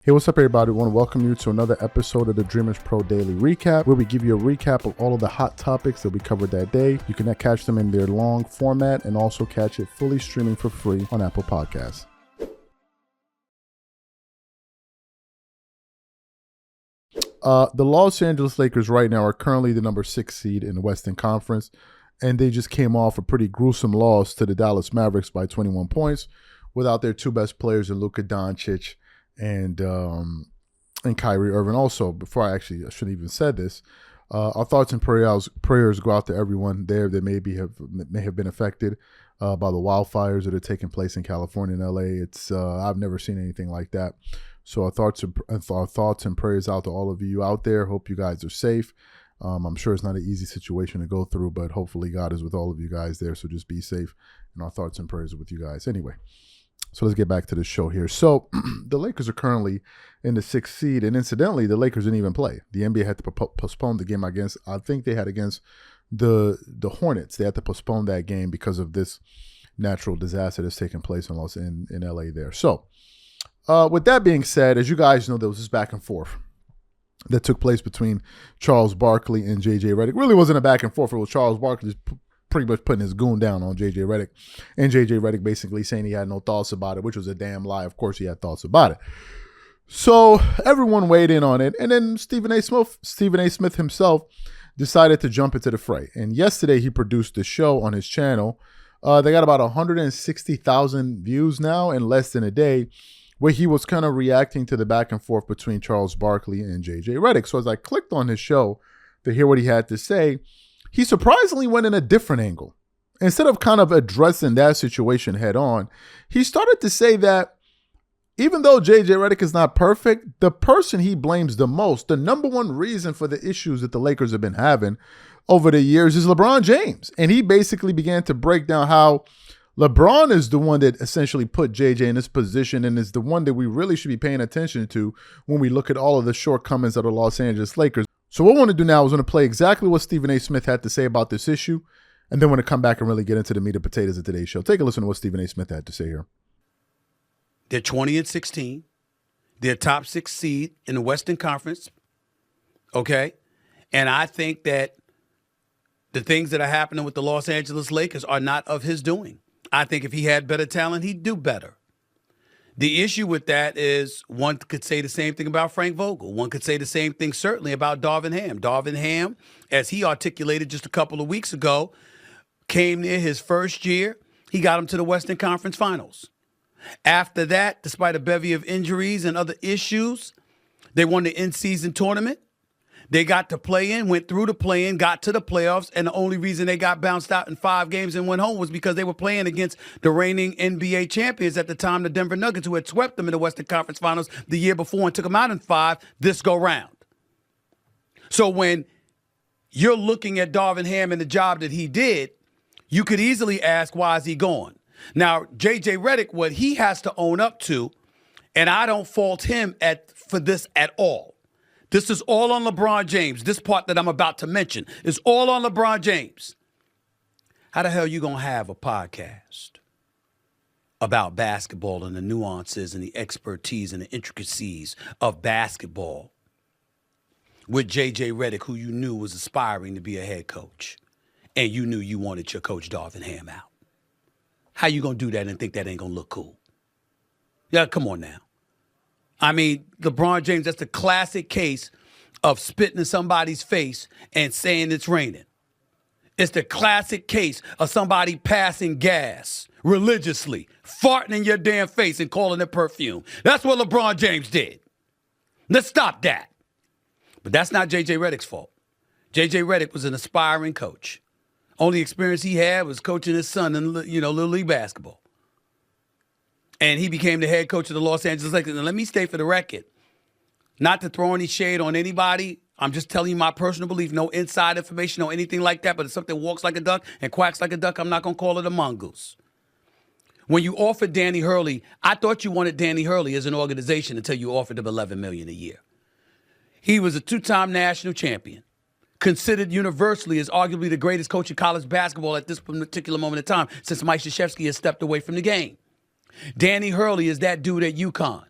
Hey, what's up, everybody? I want to welcome you to another episode of the Dreamers Pro Daily Recap, where we give you a recap of all of the hot topics that we covered that day. You can catch them in their long format and also catch it fully streaming for free on Apple Podcasts. The Los Angeles Lakers right now are currently the number 6 seed in the Western Conference, and they just came off a pretty gruesome loss to the Dallas Mavericks by 21 points without their two best players in Luka Doncic and Kyrie Irving. Also, before I shouldn't even said this, our thoughts and prayers go out to everyone there that may have been affected by the wildfires that are taking place in California and LA. It's I've never seen anything like that. So our thoughts and prayers out to all of you out there. Hope you guys are safe. I'm sure it's not an easy situation to go through, but hopefully God is with all of you guys there. So just be safe, and our thoughts and prayers are with you guys. Anyway. So let's get back to the show here. So the Lakers are currently in the 6th seed, and incidentally, the Lakers didn't even play. The NBA had to postpone the game against the Hornets. They had to postpone that game because of this natural disaster that's taking place in LA there. So with that being said, as you guys know, there was this back and forth that took place between Charles Barkley and JJ Redick. It really wasn't a back and forth. It was Charles Barkley pretty much putting his goon down on JJ Redick, and JJ Redick basically saying he had no thoughts about it, which was a damn lie. Of course he had thoughts about it. So everyone weighed in on it, and then Stephen A. Smith himself decided to jump into the fray. And yesterday he produced the show on his channel. They got about 160,000 views now in less than a day, where he was kind of reacting to the back and forth between Charles Barkley and JJ Redick. So as I clicked on his show to hear what he had to say, he surprisingly went in a different angle. Instead of kind of addressing that situation head on, he started to say that even though JJ Redick is not perfect, the person he blames the most, the number one reason for the issues that the Lakers have been having over the years is LeBron James. And he basically began to break down how LeBron is the one that essentially put JJ in this position and is the one that we really should be paying attention to when we look at all of the shortcomings of the Los Angeles Lakers. So what I want to do now is going to play exactly what Stephen A. Smith had to say about this issue, and then we're going to come back and really get into the meat and potatoes of today's show. Take a listen to what Stephen A. Smith had to say here. They're 20-16. They're top 6 seed in the Western Conference, okay? And I think that the things that are happening with the Los Angeles Lakers are not of his doing. I think if he had better talent, he'd do better. The issue with that is one could say the same thing about Frank Vogel. One could say the same thing certainly about Darvin Ham. Darvin Ham, as he articulated just a couple of weeks ago, came near his first year. He got him to the Western Conference Finals. After that, despite a bevy of injuries and other issues, they won the in-season tournament. They got to play in, went through the play-in, got to the playoffs, and the only reason they got bounced out in 5 games and went home was because they were playing against the reigning NBA champions at the time, the Denver Nuggets, who had swept them in the Western Conference Finals the year before and took them out in 5 this go round. So when you're looking at Darvin Ham and the job that he did, you could easily ask, why is he gone? Now, JJ Redick, what he has to own up to, and I don't fault him for this at all. This is all on LeBron James. This part that I'm about to mention is all on LeBron James. How the hell you going to have a podcast about basketball and the nuances and the expertise and the intricacies of basketball with JJ Redick, who you knew was aspiring to be a head coach, and you knew you wanted your coach Darvin Ham out? How you going to do that and think that ain't going to look cool? Yeah, come on now. I mean, LeBron James, that's the classic case of spitting in somebody's face and saying it's raining. It's the classic case of somebody passing gas religiously, farting in your damn face and calling it perfume. That's what LeBron James did. Let's stop that. But that's not J.J. Redick's fault. J.J. Redick was an aspiring coach. Only experience he had was coaching his son in, Little League basketball. And he became the head coach of the Los Angeles Lakers. And let me state for the record, not to throw any shade on anybody, I'm just telling you my personal belief, no inside information or anything like that, but if something walks like a duck and quacks like a duck, I'm not going to call it a mongoose. When you offered Danny Hurley, I thought you wanted Danny Hurley as an organization until you offered him $11 million a year. He was a 2-time national champion, considered universally as arguably the greatest coach in college basketball at this particular moment in time since Mike Krzyzewski has stepped away from the game. Danny Hurley is that dude at UConn.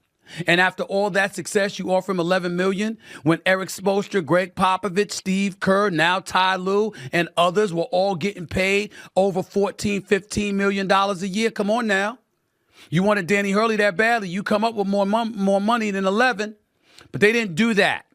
And after all that success, you offer him $11 million when Eric Spoelstra, Greg Popovich, Steve Kerr, now Ty Lue, and others were all getting paid over $14, $15 million a year. Come on now. You wanted Danny Hurley that badly. You come up with more money than 11, but they didn't do that.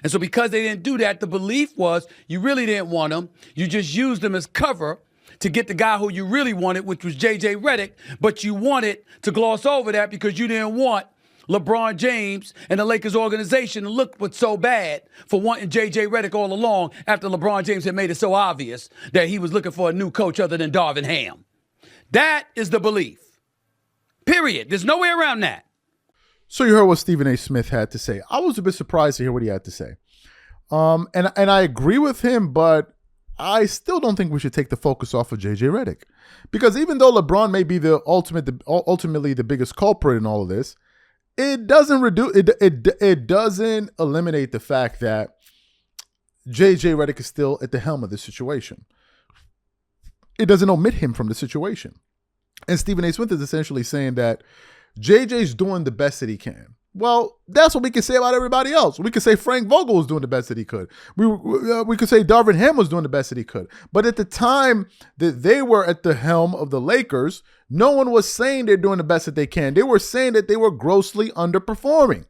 And so because they didn't do that, the belief was you really didn't want him. You just used him as cover to get the guy who you really wanted, which was J.J. Redick, but you wanted to gloss over that because you didn't want LeBron James and the Lakers organization to look what's so bad for wanting J.J. Redick all along after LeBron James had made it so obvious that he was looking for a new coach other than Darvin Ham. That is the belief. Period. There's no way around that. So you heard what Stephen A. Smith had to say. I was a bit surprised to hear what he had to say. And I agree with him, but I still don't think we should take the focus off of J.J. Redick. Because even though LeBron may be the ultimately the biggest culprit in all of this, it doesn't it doesn't eliminate the fact that J.J. Redick is still at the helm of the situation. It doesn't omit him from the situation. And Stephen A. Smith is essentially saying that JJ's doing the best that he can. Well, that's what we can say about everybody else. We could say Frank Vogel was doing the best that he could. We could say Darvin Ham was doing the best that he could. But at the time that they were at the helm of the Lakers, no one was saying they're doing the best that they can. They were saying that they were grossly underperforming.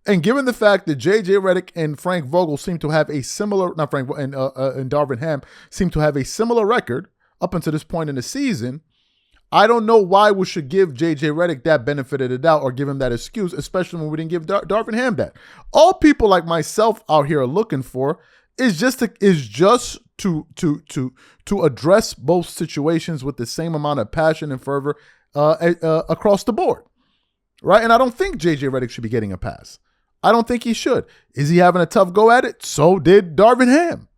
And given the fact that J.J. Redick and Frank Vogel seem to have a similar, not Frank and Darvin Ham seem to have a similar record up until this point in the season, I don't know why we should give J.J. Redick that benefit of the doubt or give him that excuse, especially when we didn't give Darvin Ham that. All people like myself out here are looking for is just to address both situations with the same amount of passion and fervor across the board, right? And I don't think J.J. Redick should be getting a pass. I don't think he should. Is he having a tough go at it? So did Darvin Ham.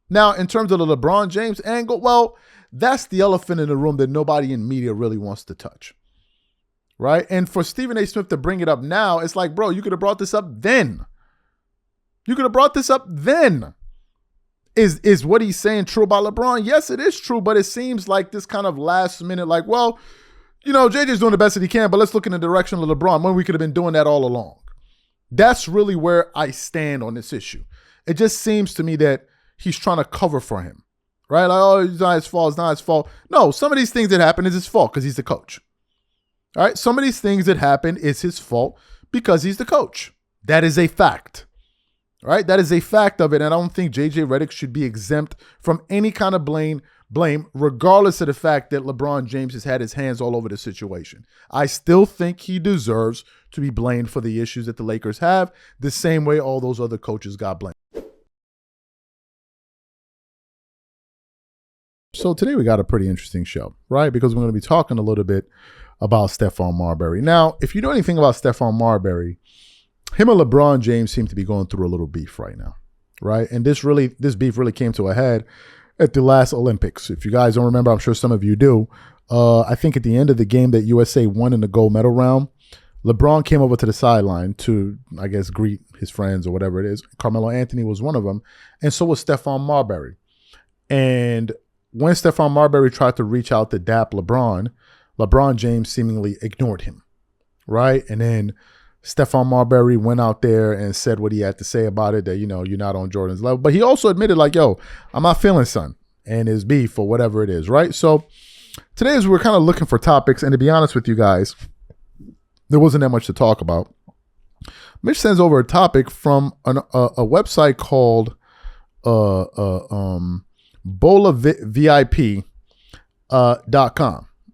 Now, in terms of the LeBron James angle, well, that's the elephant in the room that nobody in media really wants to touch, right? And for Stephen A. Smith to bring it up now, it's like, bro, you could have brought this up then. You could have brought this up then. Is what he's saying true about LeBron? Yes, it is true, but it seems like this kind of last minute, like, well, you know, JJ's doing the best that he can, but let's look in the direction of LeBron when we could have been doing that all along. That's really where I stand on this issue. It just seems to me that he's trying to cover for him. Right? Like, oh, it's not his fault. It's not his fault. No, some of these things that happen is his fault because he's the coach. All right? Some of these things that happen is his fault because he's the coach. That is a fact. All right? That is a fact of it. And I don't think J.J. Redick should be exempt from any kind of blame, regardless of the fact that LeBron James has had his hands all over the situation. I still think he deserves to be blamed for the issues that the Lakers have, the same way all those other coaches got blamed. So today we got a pretty interesting show, right? Because we're going to be talking a little bit about Stephon Marbury. Now, if you know anything about Stephon Marbury, him and LeBron James seem to be going through a little beef right now, right? And this beef really came to a head at the last Olympics. If you guys don't remember, I'm sure some of you do. I think at the end of the game that USA won in the gold medal round, LeBron came over to the sideline to, I guess, greet his friends or whatever it is. Carmelo Anthony was one of them, and so was Stephon Marbury. And when Stephon Marbury tried to reach out to dap LeBron, LeBron James seemingly ignored him, right? And then Stephon Marbury went out there and said what he had to say about it, that, you know, you're not on Jordan's level. But he also admitted, like, yo, I'm not feeling son and his beef or whatever it is, right? So today as we're kind of looking for topics, and to be honest with you guys, there wasn't that much to talk about. Mitch sends over a topic from a website called BolaVip.com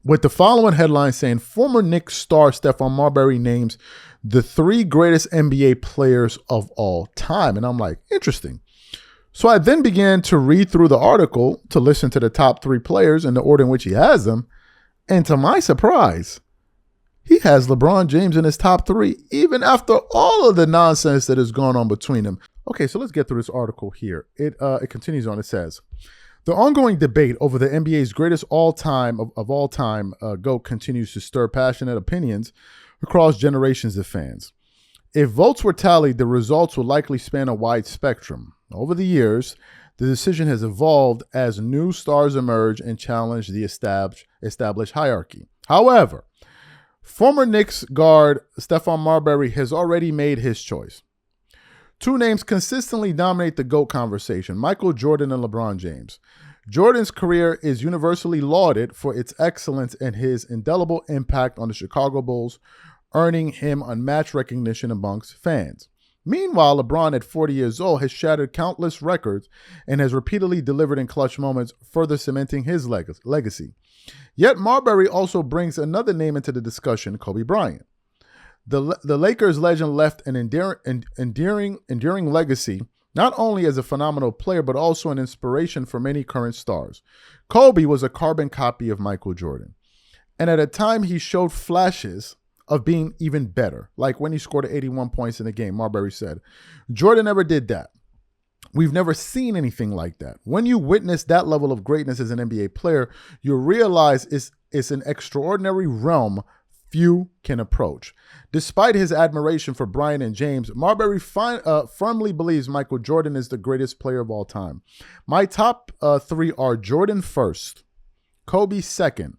with the following headline saying, former Knicks star Stephon Marbury names the 3 greatest NBA players of all time. And I'm like, interesting. So I then began to read through the article to listen to the top 3 players in the order in which he has them. And to my surprise, he has LeBron James in his top 3, even after all of the nonsense that has gone on between them. Okay, so let's get through this article here. It continues on. It says, the ongoing debate over the NBA's greatest all-time of all time GOAT continues to stir passionate opinions across generations of fans. If votes were tallied, the results would likely span a wide spectrum. Over the years, the decision has evolved as new stars emerge and challenge the established hierarchy. However, Former Knicks guard Stephon Marbury has already made his choice. Two names consistently dominate the GOAT conversation: Michael Jordan and LeBron James. Jordan's career is universally lauded for its excellence and his indelible impact on the Chicago Bulls, earning him unmatched recognition amongst fans. Meanwhile, LeBron, at 40 years old, has shattered countless records and has repeatedly delivered in clutch moments, further cementing his legacy. Yet Marbury also brings another name into the discussion: Kobe Bryant. The Lakers legend left an enduring legacy, not only as a phenomenal player, but also an inspiration for many current stars. Kobe was a carbon copy of Michael Jordan. And at a time, he showed flashes of being even better, like when he scored 81 points in a game, Marbury said. Jordan never did that. We've never seen anything like that. When you witness that level of greatness as an NBA player, you realize it's an extraordinary realm few can approach. Despite his admiration for Bryant and James, Marbury firmly believes Michael Jordan is the greatest player of all time. My top three are Jordan first, Kobe second,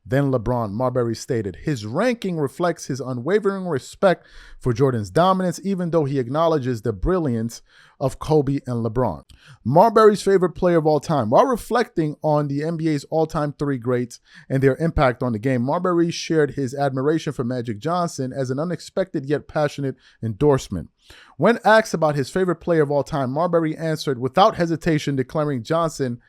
then LeBron, Marbury stated. His ranking reflects his unwavering respect for Jordan's dominance, even though he acknowledges the brilliance of Kobe and LeBron. Marbury's favorite player of all time. While reflecting on the NBA's all-time three greats and their impact on the game, Marbury shared his admiration for Magic Johnson as an unexpected yet passionate endorsement. When asked about his favorite player of all time, Marbury answered without hesitation, declaring Johnson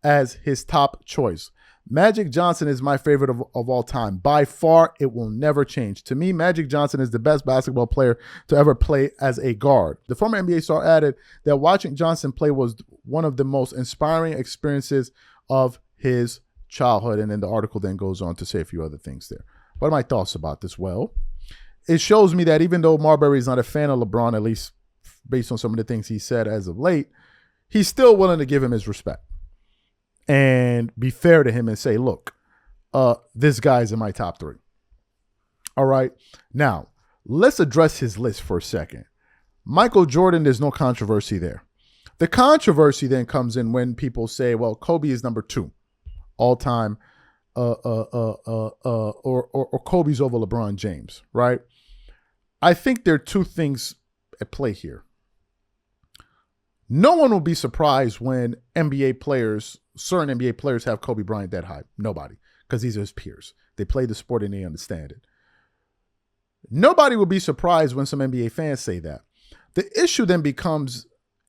as his top choice. Magic Johnson is my favorite of all time. By far, it will never change. To me, Magic Johnson is the best basketball player to ever play as a guard. The former NBA star added that watching Johnson play was one of the most inspiring experiences of his childhood. And then the article then goes on to say a few other things there. What are my thoughts about this? Well, it shows me that even though Marbury is not a fan of LeBron, at least based on some of the things he said as of late, he's still willing to give him his respect and be fair to him and say, look, this guy's in my top three. All right. Now, let's address his list for a second. Michael Jordan, there's no controversy there. The controversy then comes in when people say, well, Kobe is number two all time, or Kobe's over LeBron James, right? I think there are two things at play here. No one will be surprised when certain NBA players have Kobe Bryant that high. Nobody, because these are his peers. They play the sport and they understand it. Nobody will be surprised when some NBA fans say that. The issue then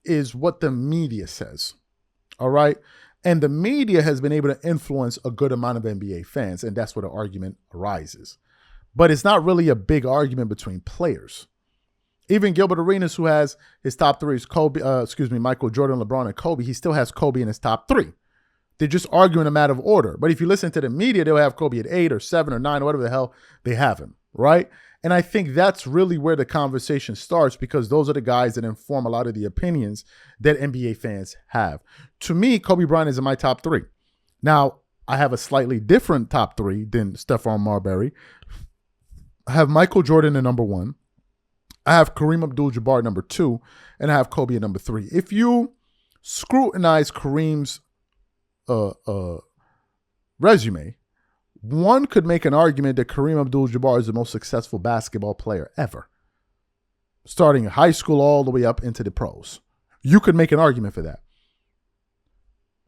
is what the media says, all right? And the media has been able to influence a good amount of NBA fans, and that's where the argument arises. But it's not really a big argument between players. Even Gilbert Arenas, who has his top three is Michael Jordan, LeBron, and Kobe, he still has Kobe in his top three. They're just arguing a matter of order. But if you listen to the media, they'll have Kobe at 8 or 7 or 9 or whatever the hell they have him, right? And I think that's really where the conversation starts, because those are the guys that inform a lot of the opinions that NBA fans have. To me, Kobe Bryant is in my top three. Now, I have a slightly different top three than Stephon Marbury. I have Michael Jordan at number one. I have Kareem Abdul-Jabbar at number two, and I have Kobe at number three. If you scrutinize Kareem's resume, one could make an argument that Kareem Abdul-Jabbar is the most successful basketball player ever, starting in high school all the way up into the pros. You could make an argument for that.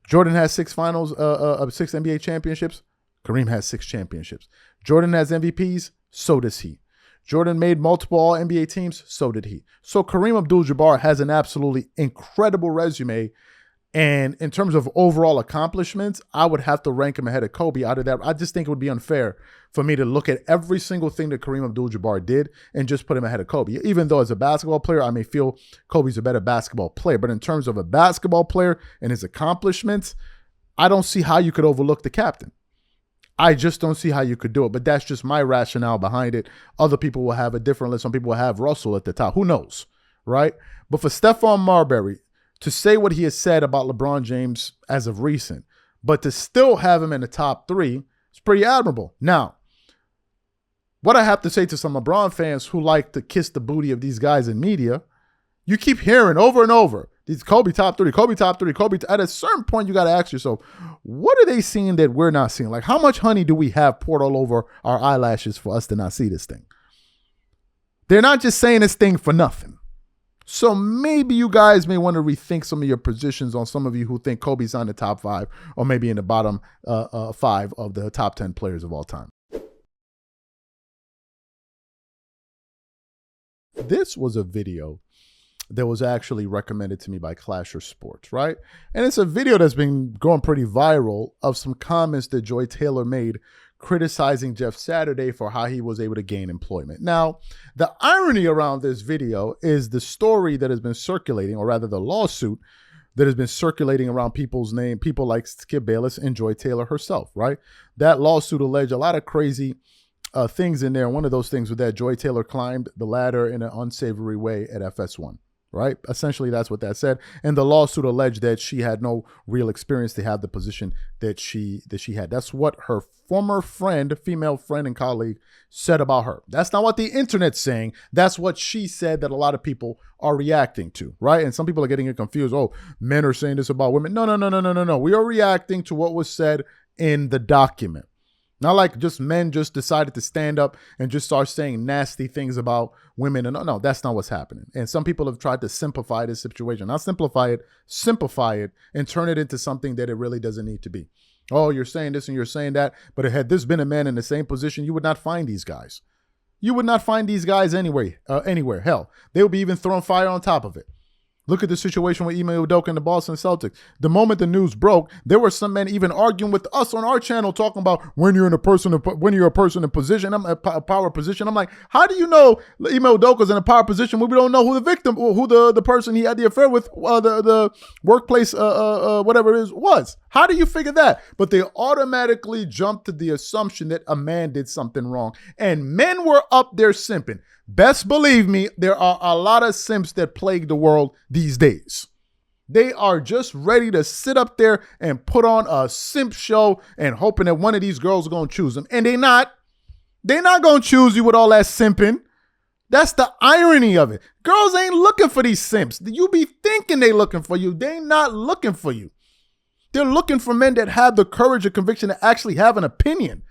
Jordan has 6 NBA championships. Kareem has 6 championships. Jordan has MVPs. So does he. Jordan made multiple All-NBA teams. So did he. So Kareem Abdul-Jabbar has an absolutely incredible resume. And in terms of overall accomplishments, I would have to rank him ahead of Kobe. Out of that, I just think it would be unfair for me to look at every single thing that Kareem Abdul-Jabbar did and just put him ahead of Kobe. Even though as a basketball player, I may feel Kobe's a better basketball player. But in terms of a basketball player and his accomplishments, I don't see how you could overlook the captain. I just don't see how you could do it. But that's just my rationale behind it. Other people will have a different list. Some people will have Russell at the top. Who knows, right? But for Stephon Marbury, to say what he has said about LeBron James as of recent, but to still have him in the top three is pretty admirable. Now, what I have to say to some LeBron fans who like to kiss the booty of these guys in media, you keep hearing over and over, These Kobe top 3, Kobe top 3, Kobe. At a certain point, you got to ask yourself, what are they seeing that we're not seeing? Like, how much honey do we have poured all over our eyelashes for us to not see this thing? They're not just saying this thing for nothing. So maybe you guys may want to rethink some of your positions on some of you who think Kobe's on the top 5 or maybe in the bottom 5 of the top 10 players of all time. This was a video that was actually recommended to me by Clasher Sports, right? And it's a video that's been going pretty viral of some comments that Joy Taylor made criticizing Jeff Saturday for how he was able to gain employment. Now, the irony around this video is the story that has been circulating, or rather the lawsuit that has been circulating around people's name, people like Skip Bayless and Joy Taylor herself, right? That lawsuit alleged a lot of crazy things in there. One of those things was that Joy Taylor climbed the ladder in an unsavory way at FS1. Right? Essentially, that's what that said. And the lawsuit alleged that she had no real experience to have the position that she had. That's what her former friend, female friend and colleague, said about her. That's not what the internet's saying. That's what she said that a lot of people are reacting to, right? And some people are getting it confused. Oh, men are saying this about women. No. We are reacting to what was said in the document. Not like just men just decided to stand up and just start saying nasty things about women. And no, that's not what's happening. And some people have tried to simplify this situation. Not simplify it, and turn it into something that it really doesn't need to be. Oh, you're saying this and you're saying that. But had this been a man in the same position, you would not find these guys. You would not find these guys anywhere. Hell, they would be even throwing fire on top of it. Look at the situation with Ime Udoka and the Boston Celtics. The moment the news broke, there were some men even arguing with us on our channel talking about when you're a person in position, a power position. I'm like, how do you know Ime Udoka's in a power position when we don't know who the victim or who the person he had the affair with, the workplace, whatever it is, was? How do you figure that? But they automatically jumped to the assumption that a man did something wrong. And men were up there simping. Best believe me, there are a lot of simps that plague the world these days. They are just ready to sit up there and put on a simp show and hoping that one of these girls is going to choose them. And they're not going to choose you with all that simping. That's the irony of it. Girls ain't looking for these simps. You be thinking they looking for you. They not looking for you. They're looking for men that have the courage and conviction to actually have an opinion.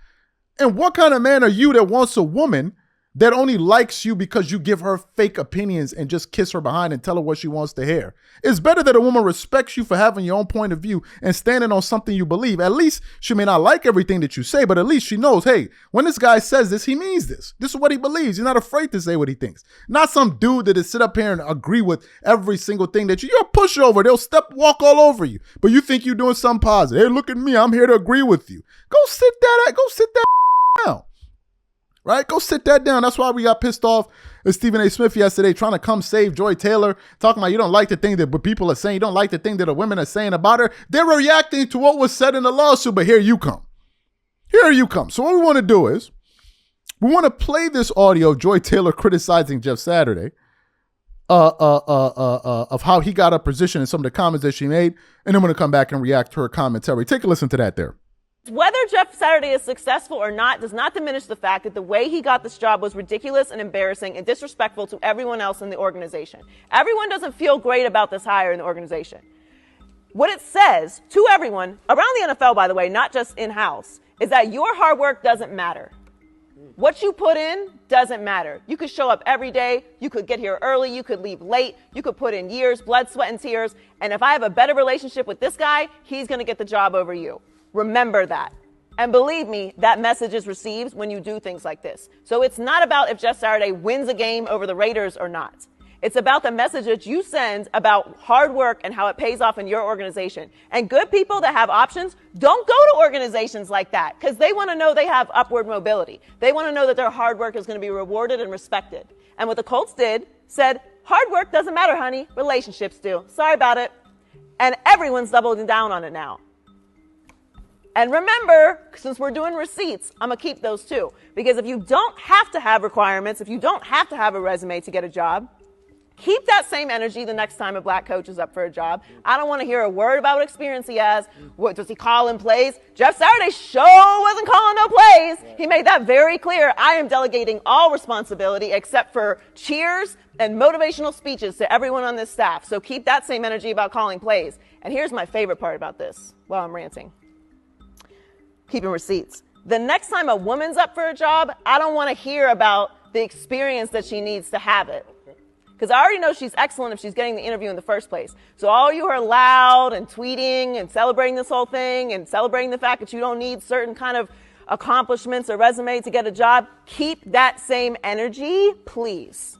And what kind of man are you that wants a woman that only likes you because you give her fake opinions and just kiss her behind and tell her what she wants to hear? It's better that a woman respects you for having your own point of view and standing on something you believe. At least she may not like everything that you say, but at least she knows, hey, when this guy says this, he means this. This is what he believes. He's not afraid to say what he thinks. Not some dude that is sit up here and agree with every single thing that you're a pushover. They'll walk all over you, but you think you're doing something positive. Hey, look at me. I'm here to agree with you. Go sit that down. Right? Go sit that down. That's why we got pissed off at Stephen A. Smith yesterday trying to come save Joy Taylor, talking about you don't like the thing that people are saying. You don't like the thing that the women are saying about her. They're reacting to what was said in the lawsuit, but here you come. So what we want to do is we want to play this audio of Joy Taylor criticizing Jeff Saturday of how he got a position in some of the comments that she made, and then we're going to come back and react to her commentary. Take a listen to that there. Whether Jeff Saturday is successful or not does not diminish the fact that the way he got this job was ridiculous and embarrassing and disrespectful to everyone else in the organization. Everyone doesn't feel great about this hire in the organization. What it says to everyone, around the NFL, by the way, not just in-house, is that your hard work doesn't matter. What you put in doesn't matter. You could show up every day. You could get here early. You could leave late. You could put in years, blood, sweat, and tears. And if I have a better relationship with this guy, he's going to get the job over you. Remember that. And believe me, that message is received when you do things like this. So it's not about if Jeff Saturday wins a game over the Raiders or not. It's about the message that you send about hard work and how it pays off in your organization. And good people that have options don't go to organizations like that because they want to know they have upward mobility. They want to know that their hard work is going to be rewarded and respected. And what the Colts did, said, hard work doesn't matter, honey. Relationships do. Sorry about it. And everyone's doubling down on it now. And remember, since we're doing receipts, I'm going to keep those too. Because if you don't have to have requirements, if you don't have to have a resume to get a job, Keep that same energy the next time a black coach is up for a job. I don't want to hear a word about what experience he has. What does he call in plays? Jeff Saturday sure wasn't calling no plays. He made that very clear. I am delegating all responsibility except for cheers and motivational speeches to everyone on this staff. So keep that same energy about calling plays. And here's my favorite part about this while I'm ranting. Keeping receipts. The next time a woman's up for a job, I don't want to hear about the experience that she needs to have it. Because I already know she's excellent if she's getting the interview in the first place. So all you are loud and tweeting and celebrating this whole thing and celebrating the fact that you don't need certain kind of accomplishments or resume to get a job, keep that same energy, please.